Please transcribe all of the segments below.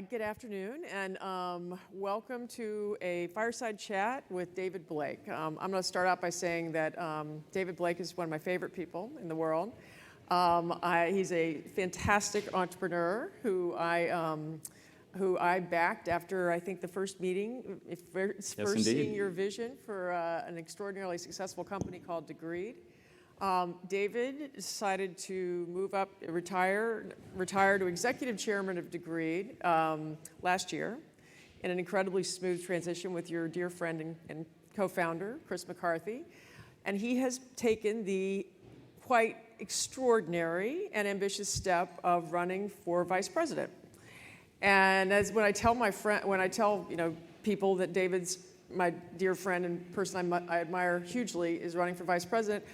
Good afternoon, and welcome to a fireside chat with David Blake. I'm going to start out by saying that David Blake is one of my favorite people in the world. He's a fantastic entrepreneur who I backed after, I think, the first meeting, first seeing your vision for an extraordinarily successful company called Degreed. David decided to move up, retire to executive chairman of Degreed last year in an incredibly smooth transition with your dear friend and co-founder, Chris McCarthy. And he has taken the quite extraordinary and ambitious step of running for vice president. And when I tell people that David's my dear friend and person I admire hugely is running for vice president,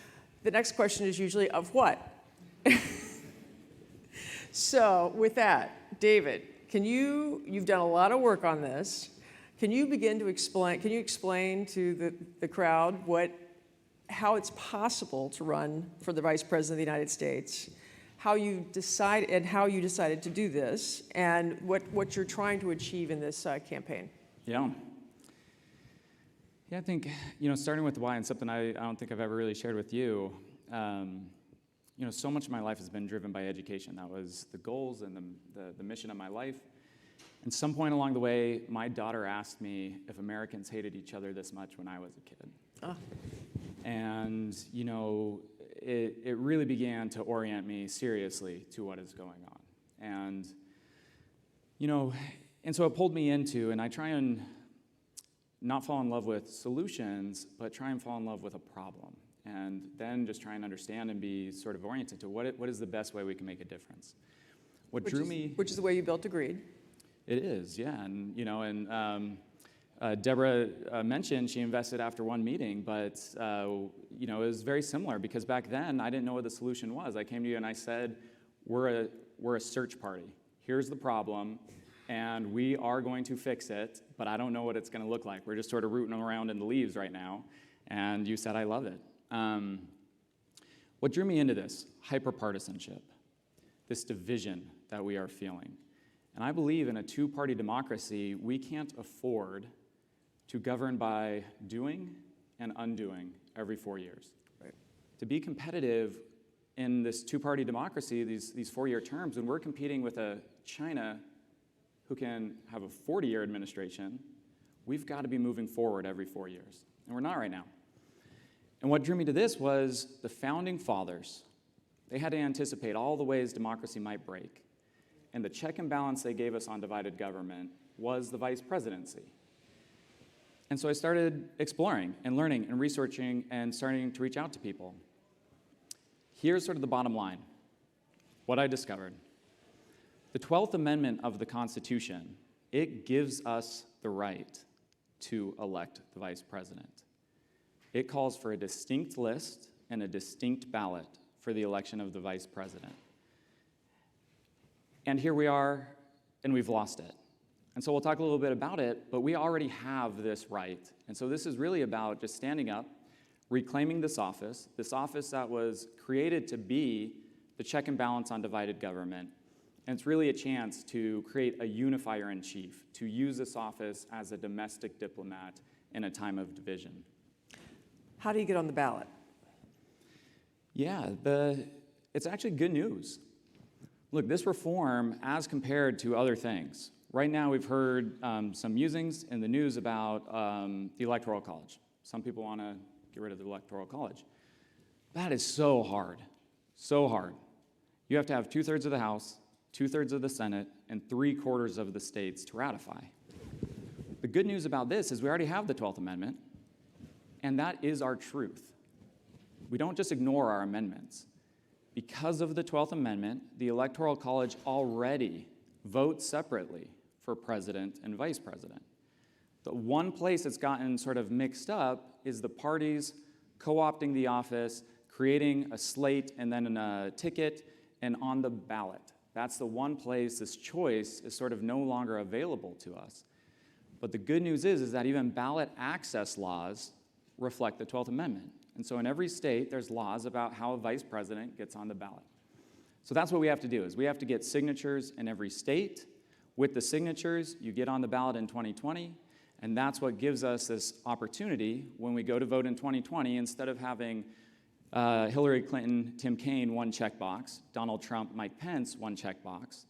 the next question is usually, of what? So with that, David, you've done a lot of work on this. Can you explain to the crowd how it's possible to run for the vice president of the United States, how you decided to do this, and what you're trying to achieve in this campaign? Yeah, I think, starting with why, and something I don't think I've ever really shared with you, so much of my life has been driven by education. That was the goals and the mission of my life. And some point along the way, my daughter asked me if Americans hated each other this much when I was a kid. Oh. And, it really began to orient me seriously to what is going on. And, and so it pulled me into, and I try and not fall in love with solutions, but try and fall in love with a problem. And then just try and understand and be sort of oriented to what is the best way we can make a difference. Which is the way you built Degreed. It is, yeah. And, Deborah mentioned she invested after one meeting, but, it was very similar because back then I didn't know what the solution was. I came to you and I said, we're a search party. Here's the problem. And we are going to fix it, but I don't know what it's going to look like. We're just sort of rooting around in the leaves right now. And you said, I love it. What drew me into this? Hyperpartisanship, this division that we are feeling. And I believe in a two-party democracy, we can't afford to govern by doing and undoing every 4 years. Right. To be competitive in this two-party democracy, these 4-year terms, when we're competing with a China who can have a 40-year administration, we've got to be moving forward every 4 years. And we're not right now. And what drew me to this was the founding fathers. They had to anticipate all the ways democracy might break. And the check and balance they gave us on divided government was the vice presidency. And so I started exploring and learning and researching and starting to reach out to people. Here's sort of the bottom line, what I discovered. The 12th Amendment of the Constitution, it gives us the right to elect the vice president. It calls for a distinct list and a distinct ballot for the election of the vice president. And here we are, and we've lost it. And so we'll talk a little bit about it, but we already have this right. And so this is really about just standing up, reclaiming this office that was created to be the check and balance on divided government. And it's really a chance to create a unifier in chief, to use this office as a domestic diplomat in a time of division. How do you get on the ballot? Yeah, it's actually good news. Look, this reform, as compared to other things, right now we've heard some musings in the news about the Electoral College. Some people want to get rid of the Electoral College. That is so hard, so hard. You have to have 2/3 of the House, 2/3 of the Senate, and 3/4 of the states to ratify. The good news about this is we already have the 12th Amendment, and that is our truth. We don't just ignore our amendments. Because of the 12th Amendment, the Electoral College already votes separately for president and vice president. The one place it's gotten sort of mixed up is the parties co-opting the office, creating a slate and then a ticket, and on the ballot. That's the one place this choice is sort of no longer available to us. But the good news is that even ballot access laws reflect the 12th Amendment. And so in every state, there's laws about how a vice president gets on the ballot. So that's what we have to do, is we have to get signatures in every state. With the signatures, you get on the ballot in 2020, and that's what gives us this opportunity when we go to vote in 2020, instead of having Hillary Clinton, Tim Kaine, one checkbox, Donald Trump, Mike Pence, one checkbox,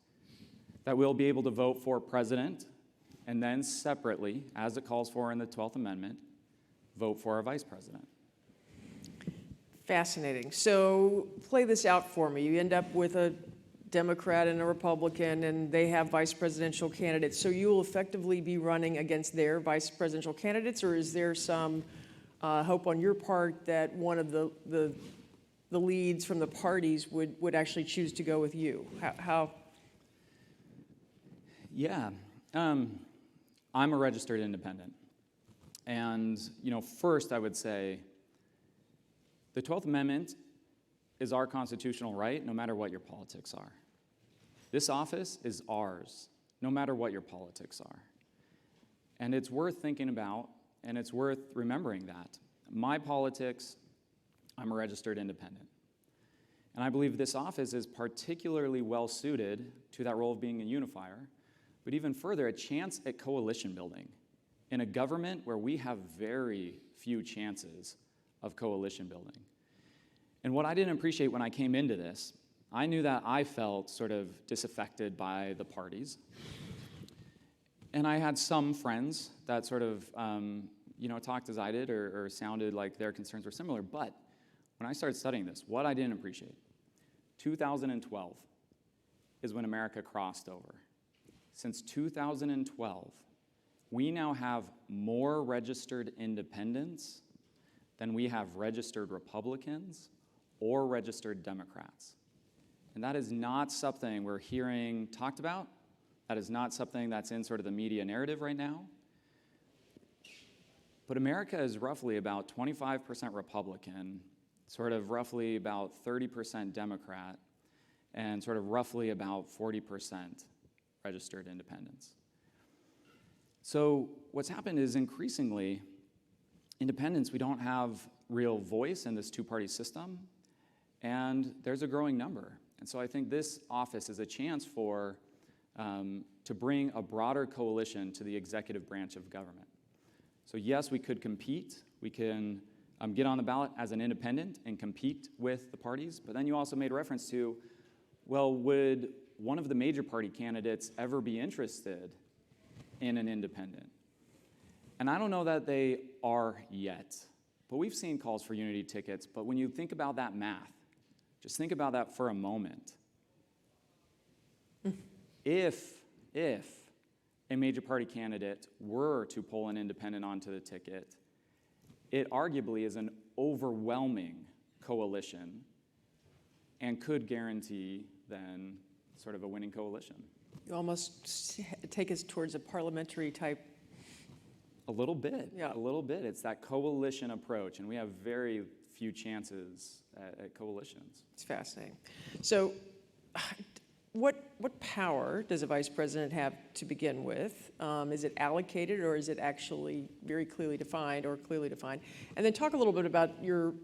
that we'll be able to vote for president, and then separately, as it calls for in the 12th Amendment, vote for our vice president. Fascinating. So play this out for me. You end up with a Democrat and a Republican, and they have vice presidential candidates. So you will effectively be running against their vice presidential candidates, or is there some hope on your part that one of the leads from the parties would actually choose to go with you? How? Yeah, I'm a registered independent. And, first I would say the 12th Amendment is our constitutional right, no matter what your politics are. This office is ours, no matter what your politics are. And it's worth thinking about, and it's worth remembering that. My politics, I'm a registered independent. And I believe this office is particularly well suited to that role of being a unifier, but even further, a chance at coalition building in a government where we have very few chances of coalition building. And what I didn't appreciate when I came into this, I knew that I felt sort of disaffected by the parties. And I had some friends that sort of, talked as I did or sounded like their concerns were similar. But when I started studying this, what I didn't appreciate, 2012 is when America crossed over. Since 2012, we now have more registered independents than we have registered Republicans or registered Democrats. And that is not something we're hearing talked about. That is not something that's in sort of the media narrative right now. But America is roughly about 25% Republican, sort of roughly about 30% Democrat, and sort of roughly about 40% registered independents. So what's happened is increasingly, independents, we don't have real voice in this two-party system, and there's a growing number. And so I think this office is a chance for to bring a broader coalition to the executive branch of government. So yes, we could compete. We can get on the ballot as an independent and compete with the parties. But then you also made reference to, well, would one of the major party candidates ever be interested in an independent? And I don't know that they are yet. But we've seen calls for unity tickets. But when you think about that math, just think about that for a moment. If a major party candidate were to pull an independent onto the ticket, it arguably is an overwhelming coalition and could guarantee then sort of a winning coalition. You almost take us towards a parliamentary type. A little bit, yeah. A little bit. It's that coalition approach, and we have very few chances at coalitions. It's fascinating. So what power does a vice president have to begin with? Is it allocated, or is it actually very clearly defined or clearly defined? And then talk a little bit about your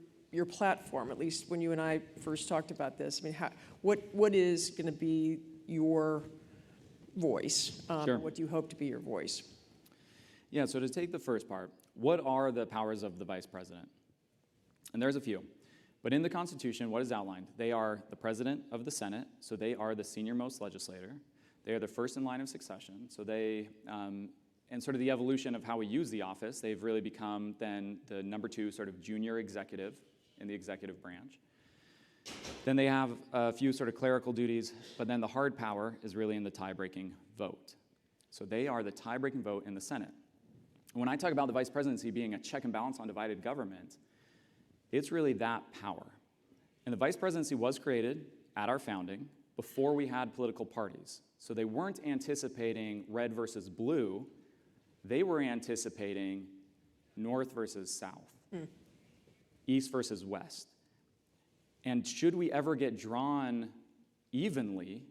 platform, at least when you and I first talked about this. I mean, what is going to be your voice? Sure. What do you hope to be your voice? Yeah, so to take the first part, what are the powers of the vice president? And there's a few. But in the Constitution, what is outlined? They are the president of the Senate, so they are the senior-most legislator. They are the first in line of succession, so they, and sort of the evolution of how we use the office, they've really become then the number two sort of junior executive in the executive branch. Then they have a few sort of clerical duties, but then the hard power is really in the tie-breaking vote. So they are the tie-breaking vote in the Senate. When I talk about the vice presidency being a check and balance on divided government, it's really that power. And the vice presidency was created at our founding before we had political parties. So they weren't anticipating red versus blue. They were anticipating north versus south, east versus west. And should we ever get drawn evenly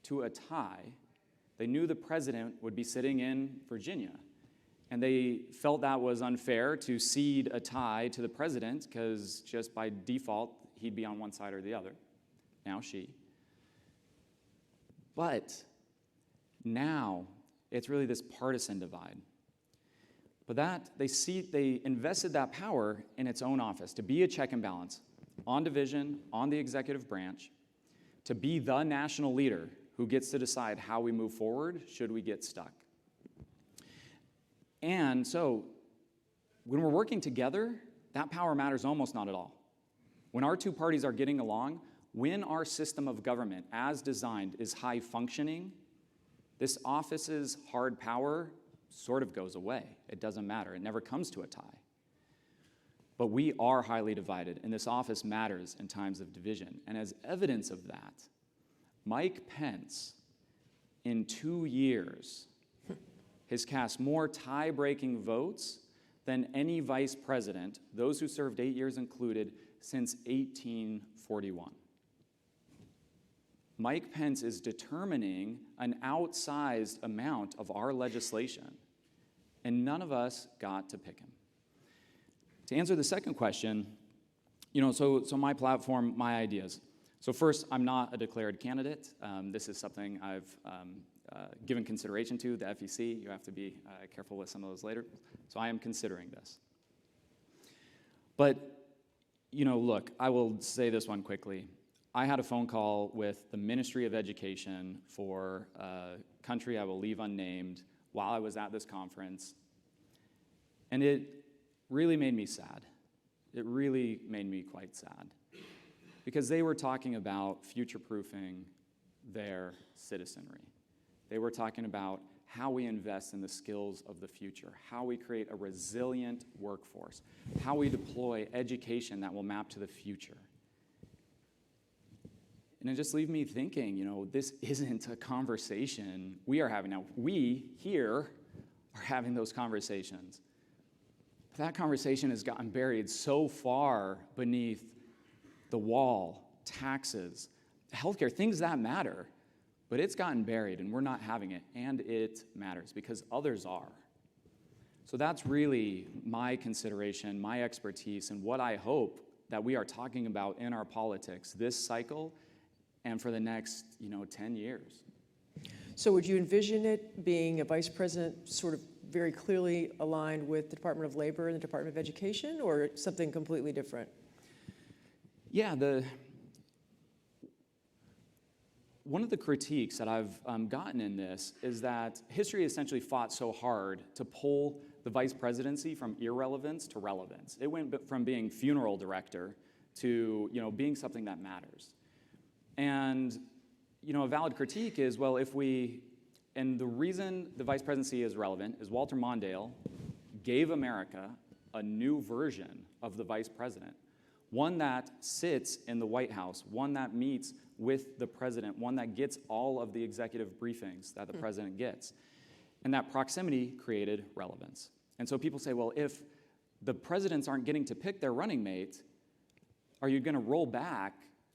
to a tie, they knew the president would be sitting in Virginia. And they felt that was unfair to cede a tie to the president because just by default, he'd be on one side or the other. Now she. But Now, it's really this partisan divide. But they invested that power in its own office to be a check and balance on division, on the executive branch, to be the national leader who gets to decide how we move forward should we get stuck. And so, when we're working together, that power matters almost not at all. When our two parties are getting along, when our system of government, as designed, is high functioning, this office's hard power sort of goes away. It doesn't matter. It never comes to a tie. But we are highly divided, and this office matters in times of division. And as evidence of that, Mike Pence, in 2 years, has cast more tie-breaking votes than any vice president, those who served 8 years included, since 1841. Mike Pence is determining an outsized amount of our legislation, and none of us got to pick him. To answer the second question, so my platform, my ideas. So first, I'm not a declared candidate. This is something I've given consideration to, the FEC. You have to be careful with some of those later. So I am considering this. But, look, I will say this one quickly. I had a phone call with the Ministry of Education for a country I will leave unnamed while I was at this conference. And it really made me sad. It really made me quite sad. Because they were talking about future-proofing their citizenry. They were talking about how we invest in the skills of the future, how we create a resilient workforce, how we deploy education that will map to the future. And it just leaves me thinking, this isn't a conversation we are having now. We here are having those conversations. That conversation has gotten buried so far beneath the wall, taxes, healthcare, things that matter. But it's gotten buried, and we're not having it, and it matters because others are. So that's really my consideration, my expertise, and what I hope that we are talking about in our politics this cycle and for the next, 10 years. So would you envision it being a vice president sort of very clearly aligned with the Department of Labor and the Department of Education, or something completely different? Yeah, one of the critiques that I've gotten in this is that history essentially fought so hard to pull the vice presidency from irrelevance to relevance. It went from being funeral director to being something that matters. And a valid critique is, well, and the reason the vice presidency is relevant is Walter Mondale gave America a new version of the vice president, one that sits in the White House, one that meets with the president, one that gets all of the executive briefings that the president gets. And that proximity created relevance. And so people say, well, if the presidents aren't getting to pick their running mate, are you going to roll back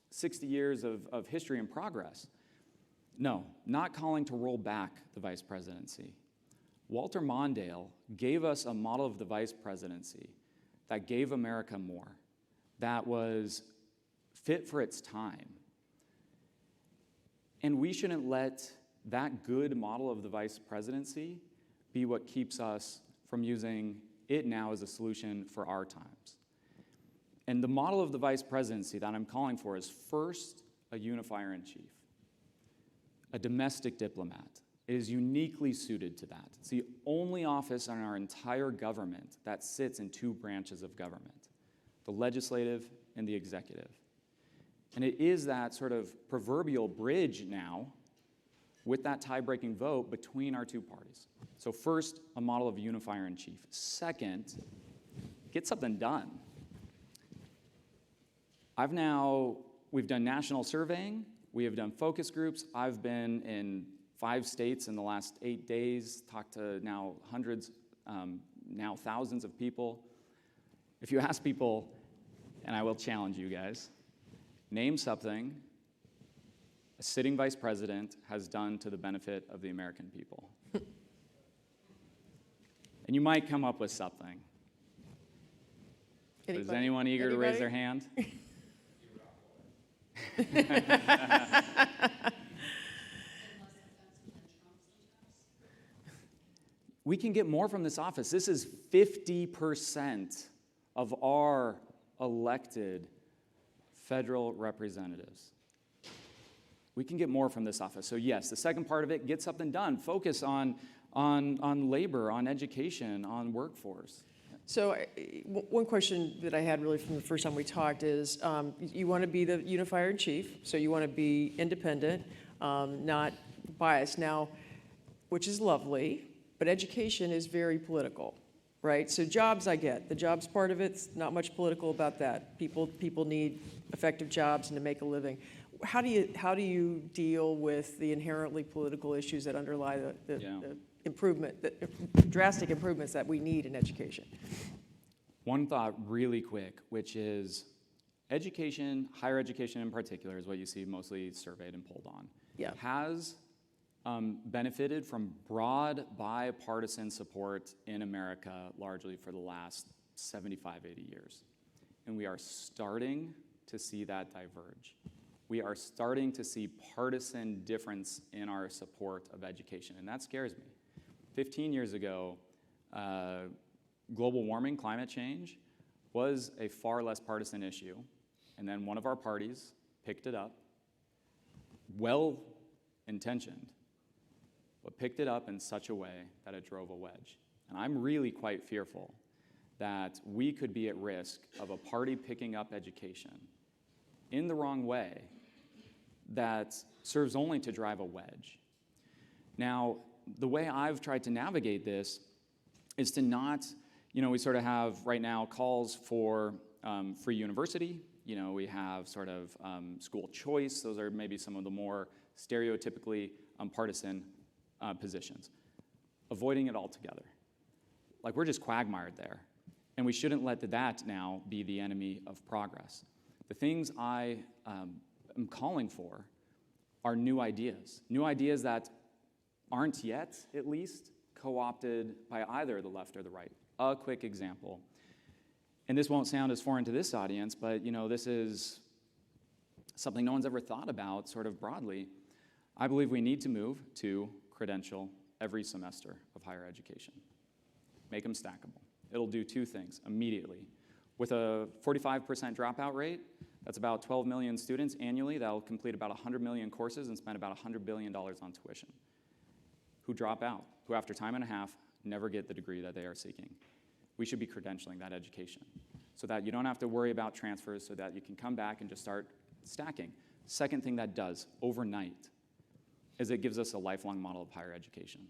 60 years of history and progress? No, not calling to roll back the vice presidency. Walter Mondale gave us a model of the vice presidency that gave America more, that was fit for its time. And we shouldn't let that good model of the vice presidency be what keeps us from using it now as a solution for our times. And the model of the vice presidency that I'm calling for is first a unifier in chief, a domestic diplomat. It is uniquely suited to that. It's the only office in our entire government that sits in two branches of government, the legislative and the executive. And it is that sort of proverbial bridge now with that tie-breaking vote between our two parties. So first, a model of unifier in chief. Second, get something done. We've done national surveying, we have done focus groups. I've been in 5 states in the last 8 days, talked to now hundreds, now thousands of people. If you ask people, and I will challenge you guys, name something a sitting vice president has done to the benefit of the American people. And you might come up with something. Is anyone eager to raise their hand? we can get more from this office. This is 50% of our elected federal representatives. We can get more from this office. So yes, the second part of it, get something done. Focus on labor, on education, on workforce. So one question that I had really from the first time we talked is, you want to be the unifier in chief, so you want to be independent, not biased. Now, which is lovely, but education is very political, right? So jobs, I get. The jobs part of it's not much political about that. People need effective jobs and to make a living. How do you deal with the inherently political issues that underlie the drastic improvements that we need in education? One thought really quick, which is education, higher education in particular, is what you see mostly surveyed and polled on, has benefited from broad bipartisan support in America largely for the last 75, 80 years. And we are starting to see that diverge. We are starting to see partisan difference in our support of education, and that scares me. 15 years ago, global warming, climate change, was a far less partisan issue, and then one of our parties picked it up, well-intentioned, but picked it up in such a way that it drove a wedge. And I'm really quite fearful that we could be at risk of a party picking up education in the wrong way that serves only to drive a wedge. Now, the way I've tried to navigate this is to not, we sort of have right now calls for free university. We have sort of school choice. Those are maybe some of the more stereotypically partisan positions. Avoiding it altogether. Like, we're just quagmired there. And we shouldn't let that now be the enemy of progress. The things I am calling for are new ideas that aren't yet, at least, co-opted by either the left or the right. A quick example, and this won't sound as foreign to this audience, but this is something no one's ever thought about sort of broadly. I believe we need to move to credential every semester of higher education. Make them stackable. It'll do two things immediately. With a 45% dropout rate, that's about 12 million students annually. That'll complete about 100 million courses and spend about $100 billion on tuition. Who drop out, who after time and a half never get the degree that they are seeking. We should be credentialing that education so that you don't have to worry about transfers, so that you can come back and just start stacking. Second thing that does overnight is it gives us a lifelong model of higher education.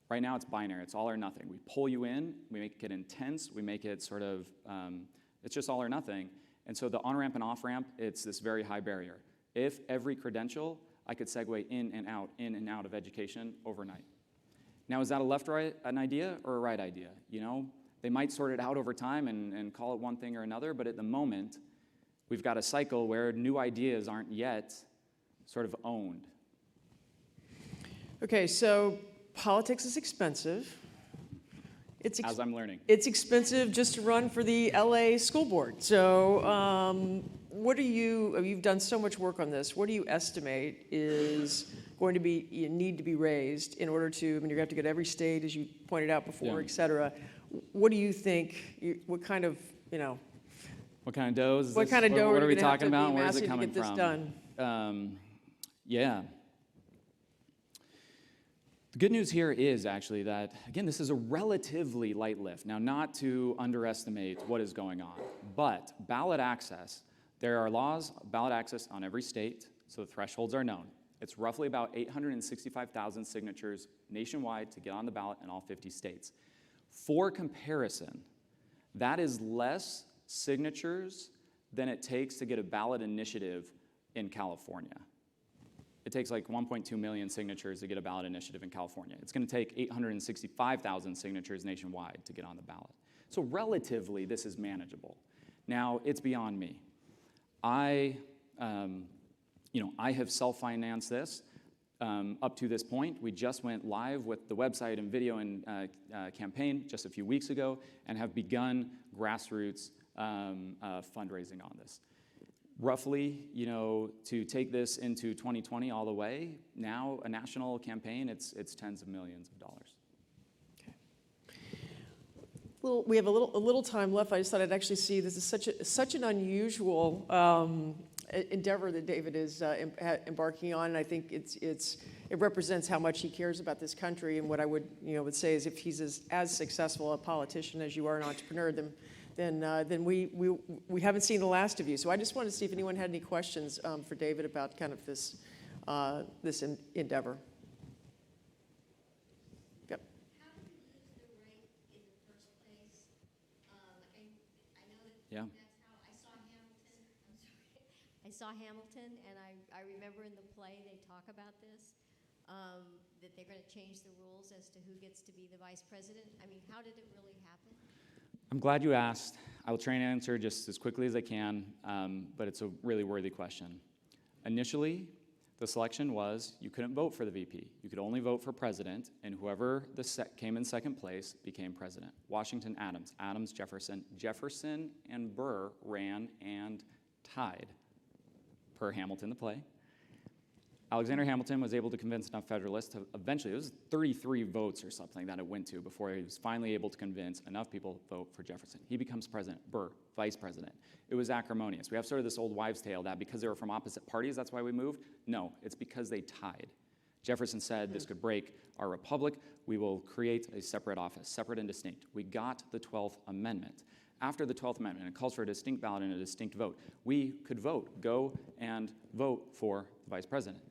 Right now it's binary, it's all or nothing. We pull you in, we make it intense, we make it sort of, it's just all or nothing. And so the on-ramp and off-ramp, it's this very high barrier. If every credential, I could segue in and out of education overnight. Now, is that a left-right an idea or a right idea? They might sort it out over time and call it one thing or another, but at the moment, we've got a cycle where new ideas aren't yet sort of owned. Okay, so politics is expensive. As I'm learning. It's expensive just to run for the LA school board. So you've done so much work on this, what do you estimate is going to need to be raised in order to, you're going to have to get every state, as you pointed out before, et cetera. What do you think, what kind of dough What kind of dough what are we talking about? Where is it coming from? Done? Yeah. The good news here is actually that, again, this is a relatively light lift. Now, not to underestimate what is going on, but ballot access, there are laws, ballot access on every state, so the thresholds are known. It's roughly about 865,000 signatures nationwide to get on the ballot in all 50 states. For comparison, that is less signatures than it takes to get a ballot initiative in California. It takes like 1.2 million signatures to get a ballot initiative in California. It's going to take 865,000 signatures nationwide to get on the ballot. So relatively, this is manageable. Now, it's beyond me. I have self-financed this up to this point. We just went live with the website and video and campaign just a few weeks ago and have begun grassroots fundraising on this. Roughly, to take this into 2020 all the way, now a national campaign, it's tens of millions of dollars. We have a little time left. I just thought I'd actually see this is such an unusual endeavor that David is embarking on, and I think it represents how much he cares about this country. And what I would say is, if he's as successful a politician as you are an entrepreneur, then we haven't seen the last of you. So I just wanted to see if anyone had any questions for David about kind of this endeavor. Yep. How did you lose the right in the first place? I know that Yeah. that's how I saw Hamilton. I'm sorry. I saw Hamilton, and I remember in the play they talk about this, that they're going to change the rules as to who gets to be the vice president. I mean, how did it really happen? I'm glad you asked. I will try and answer just as quickly as I can, but it's a really worthy question. Initially, the selection was you couldn't vote for the VP. You could only vote for president, and whoever came in second place became president. Washington, Adams, Jefferson and Burr ran and tied, per Hamilton, the play. Alexander Hamilton was able to convince enough Federalists to eventually, it was 33 votes or something that it went to before he was finally able to convince enough people to vote for Jefferson. He becomes president, Burr, vice president. It was acrimonious. We have sort of this old wives' tale that because they were from opposite parties, that's why we moved. No, it's because they tied. Jefferson said this could break our republic. We will create a separate office, separate and distinct. We got the 12th Amendment. After the 12th Amendment, it calls for a distinct ballot and a distinct vote. We could go and vote for the vice president.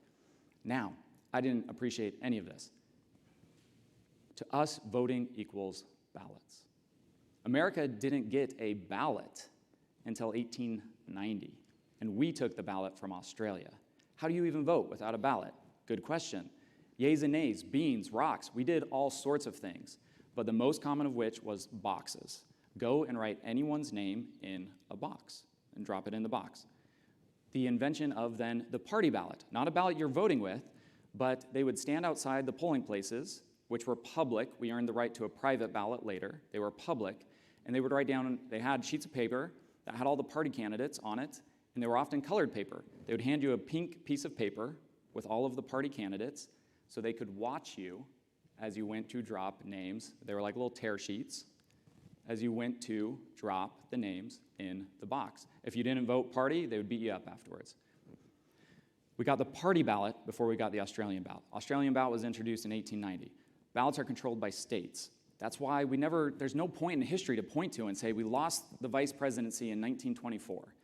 Now, I didn't appreciate any of this. To us, voting equals ballots. America didn't get a ballot until 1890, and we took the ballot from Australia. How do you even vote without a ballot? Good question. Yays and nays, beans, rocks, we did all sorts of things, but the most common of which was boxes. Go and write anyone's name in a box and drop it in the box. The invention of then the party ballot, not a ballot you're voting with, but they would stand outside the polling places, which were public. We earned the right to a private ballot later. They were public, and they would write down, they had sheets of paper that had all the party candidates on it, and they were often colored paper. They would hand you a pink piece of paper with all of the party candidates so they could watch you as you went to drop names. They were like little tear sheets as you went to drop the names in the box. If you didn't vote party, they would beat you up afterwards. We got the party ballot before we got the Australian ballot. Australian ballot was introduced in 1890. Ballots are controlled by states. That's why there's no point in history to point to and say we lost the vice presidency in 1924.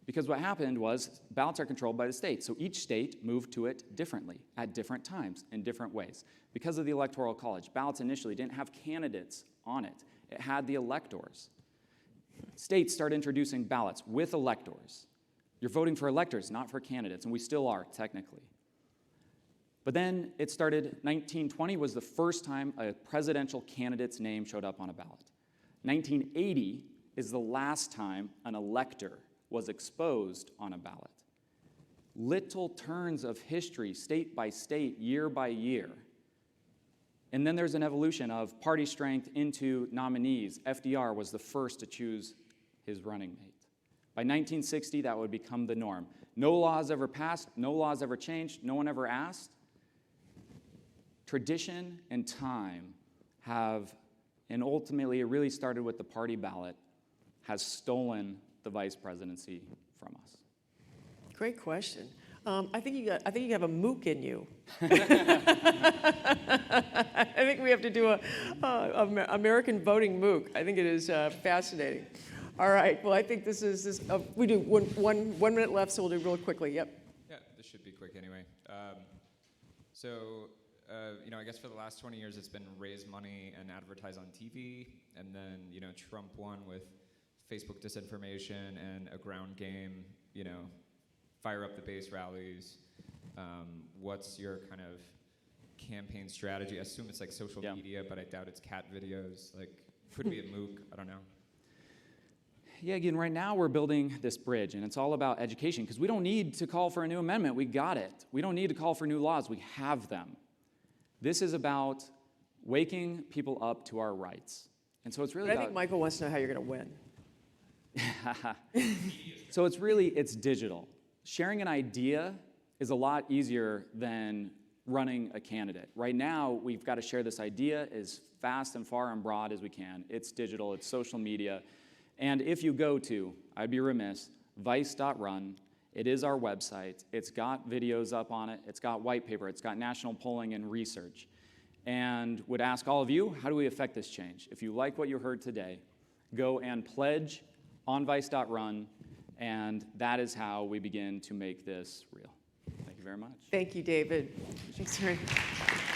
Because what happened was ballots are controlled by the state. So each state moved to it differently at different times in different ways. Because of the Electoral College, ballots initially didn't have candidates on it. It had the electors. States started introducing ballots with electors. You're voting for electors, not for candidates, and we still are, technically. But then it started, 1920 was the first time a presidential candidate's name showed up on a ballot. 1980 is the last time an elector was exposed on a ballot. Little turns of history, state by state, year by year. And then there's an evolution of party strength into nominees. FDR was the first to choose his running mate. By 1960, that would become the norm. No laws ever passed, no laws ever changed, no one ever asked. Tradition and time have, and ultimately it really started with the party ballot, has stolen the vice presidency from us. Great question. I think you have a MOOC in you. I think we have to do a American voting MOOC. I think it is fascinating. All right. Well, I think this is we do one minute left, so we'll do real quickly. Yep. Yeah, this should be quick anyway. I guess for the last 20 years, it's been raise money and advertise on TV, and then Trump won with Facebook disinformation and a ground game. Fire up the base rallies. What's your kind of campaign strategy? I assume it's like social media, but I doubt it's cat videos. Like, could be a MOOC. I don't know. Yeah, again, right now we're building this bridge, and it's all about education, because we don't need to call for a new amendment. We got it. We don't need to call for new laws. We have them. This is about waking people up to our rights. And so it's really I think Michael wants to know how you're going to win. So it's digital. Sharing an idea is a lot easier than running a candidate. Right now, we've got to share this idea as fast and far and broad as we can. It's digital, it's social media. And if you go to, I'd be remiss, VICE.RUN, it is our website. It's got videos up on it. It's got white paper. It's got national polling and research. And would ask all of you, how do we affect this change? If you like what you heard today, go and pledge on VICE.RUN, and that is how we begin to make this real. Thank you very much. Thank you, David. Thanks very much.